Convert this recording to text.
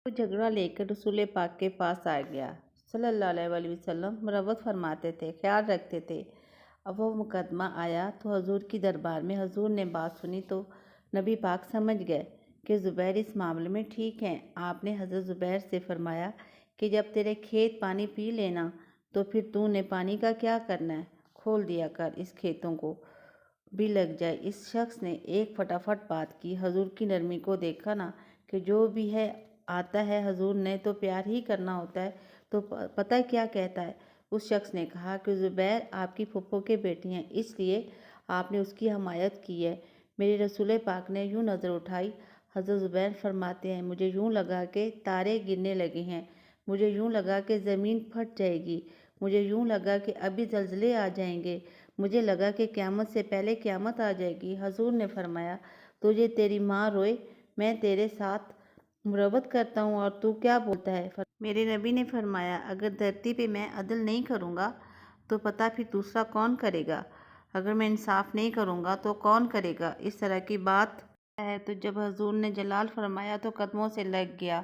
وہ جھگڑا لے کر رسول پاک کے پاس آ گیا صلی اللہ علیہ وسلم مروت فرماتے تھے، خیال رکھتے تھے۔ اب وہ مقدمہ آیا تو حضور کی دربار میں حضور نے بات سنی تو نبی پاک سمجھ گئے کہ زبیر اس معاملے میں ٹھیک ہیں۔ آپ نے حضرت زبیر سے فرمایا کہ جب تیرے کھیت پانی پی لینا تو پھر تو نے پانی کا کیا کرنا ہے، کھول دیا کر، اس کھیتوں کو بھی لگ جائے۔ اس شخص نے ایک فٹافٹ بات کی۔ حضور کی نرمی کو دیکھا نا کہ جو بھی ہے آتا ہے، حضور نے تو پیار ہی کرنا ہوتا ہے تو پتہ کیا کہتا ہے۔ اس شخص نے کہا کہ زبیر آپ کی پھپھو کے بیٹے ہیں، اس لیے آپ نے اس کی حمایت کی ہے۔ میرے رسول پاک نے یوں نظر اٹھائی۔ حضرت زبیر فرماتے ہیں مجھے یوں لگا کہ تارے گرنے لگے ہیں، مجھے یوں لگا کہ زمین پھٹ جائے گی، مجھے یوں لگا کہ ابھی زلزلے آ جائیں گے، مجھے لگا کہ قیامت سے پہلے قیامت آ جائے گی۔ حضور نے فرمایا تجھے تیری ماں روئے، میں تیرے ساتھ مروت کرتا ہوں اور تو کیا بولتا ہے؟ میرے نبی نے فرمایا اگر دھرتی پہ میں عدل نہیں کروں گا تو پتہ پھر دوسرا کون کرے گا، اگر میں انصاف نہیں کروں گا تو کون کرے گا۔ اس طرح کی بات ہے تو جب حضور نے جلال فرمایا تو قدموں سے لگ گیا۔